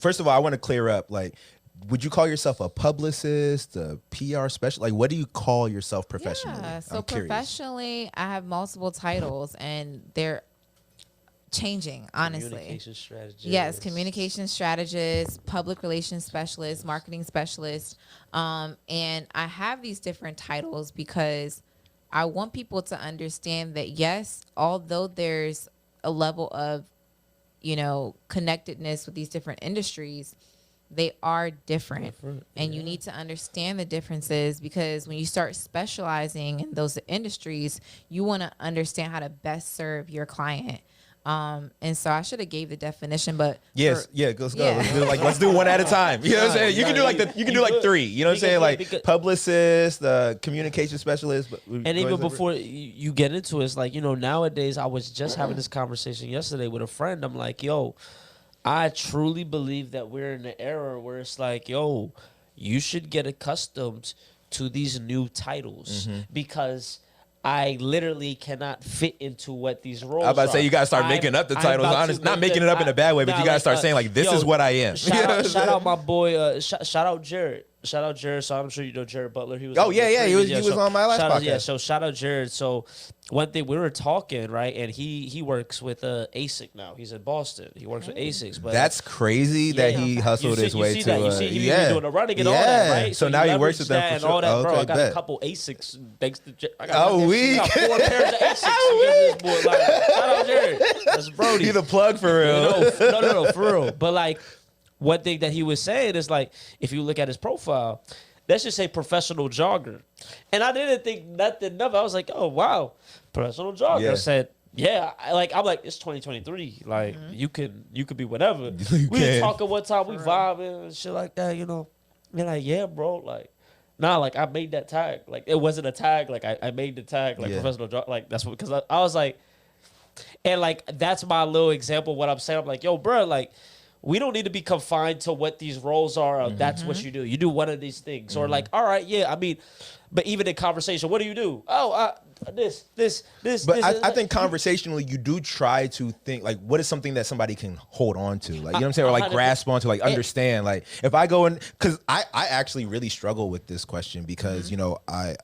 first of all, I want to clear up, like, would you call yourself a publicist, a PR specialist? Like, what do you call yourself professionally? Yeah, so I'm curious. Professionally, I have multiple titles, and they're changing, honestly. Communication strategist. Yes, communication strategist, public relations specialist, marketing specialist. And I have these different titles because I want people to understand that, yes, although there's a level of, connectedness with these different industries, they are different. And you need to understand the differences, because when you start specializing in those industries, you want to understand how to best serve your client. And so I should have gave the definition, but let's go. Let's do one at a time. You know what I'm saying? You can do like three. You know what I'm saying? Like publicist, communication specialist. And even before you get into it, it's like, nowadays, I was just having this conversation yesterday with a friend. I'm like, yo, I truly believe that we're in an era where it's like, yo, you should get accustomed to these new titles, because I literally cannot fit into what these roles are. I'm about to say, you got to start making up the titles. Honestly, not making it up in a bad way, but you got to start saying, like, this is what I am. Shout out my boy, shout out Jared. Shout out Jared. So I'm sure you know Jared Butler. He was he was on my last podcast. Yeah, so shout out Jared. So one thing, we were talking, right, and he works with ASIC now. He's in Boston. He works with ASICs. But that's crazy that he hustled his way to. You see, he was doing the running and all that, right? So now he works with them and all that, bro. I got a couple ASICs thanks to Jared. I got 4 pairs of ASICs against this boy. Like, shout out Jared. That's Brody. He's a plug for real. No, for real. But like, one thing that he was saying is, like, if you look at his profile, let's just say professional jogger. And I didn't think nothing of it. I was like, oh, wow, professional jogger. Yeah. I said, yeah. I'm like, it's 2023. Like, you could be whatever. We were talking one time, we vibing and shit like that, You're like, yeah, bro. Like, nah, like, I made that tag. Like, it wasn't a tag. Like, I made the tag, like, professional jogger. Like, that's what, because I was like, and, like, that's my little example of what I'm saying. I'm like, yo, bro, like, we don't need to be confined to what these roles are. That's what you do. You do one of these things. Or like, all right, yeah, I mean, but even in conversation, what do you do? Oh, this. But I think conversationally, you do try to think, like, what is something that somebody can hold on to? Like, you know what I'm saying? Or like grasp onto, like understand. Like, if I go in, because I actually really struggle with this question because, I'm a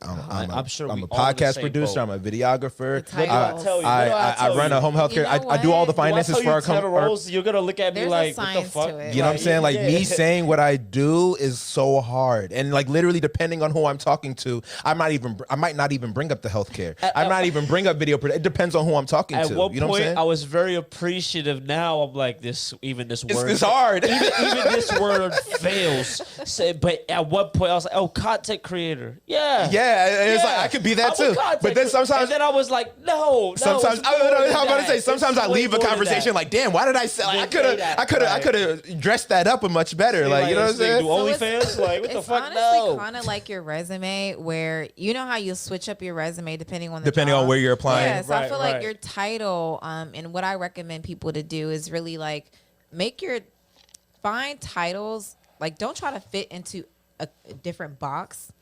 podcast producer. I'm a videographer. I run a home health care. I do all the finances for our company. You're going to look at me like, what the fuck? You know what I'm saying? Like, me saying what I do is so hard. And like, literally, depending on who I'm talking to, I might not even bring up the healthcare. I might even bring up video. It depends on who I'm talking to. At one you know point, what I'm saying? I was very appreciative. Now I'm like, this word. It's hard. Even this word fails. But at one point, I was like, oh, content creator. Yeah. Yeah. It's like, I could be that too. But then sometimes. And then I was like, no. Sometimes, sometimes I leave a conversation like, damn, why did I say, like, I could have dressed that up much better. Like, you know what I'm saying? Do OnlyFans? Like, what the fuck? It's honestly kind of like your resume, where you know how you switch up your resume depending on on where you're applying. Yeah, so I feel like your title, and what I recommend people to do is really like find titles. Like, don't try to fit into a different box.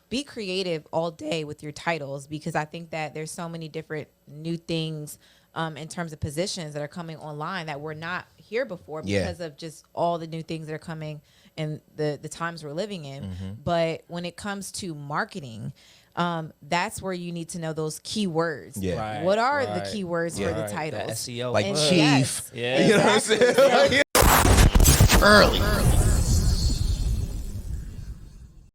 Be creative all day with your titles, because I think that there's so many different new things in terms of positions that are coming online that were not here before because of just all the new things that are coming and the times we're living in. But when it comes to marketing, that's where you need to know those keywords. Yeah. What are the keywords for the titles? The SEO. Like chief. Yeah. You know what I'm saying? Early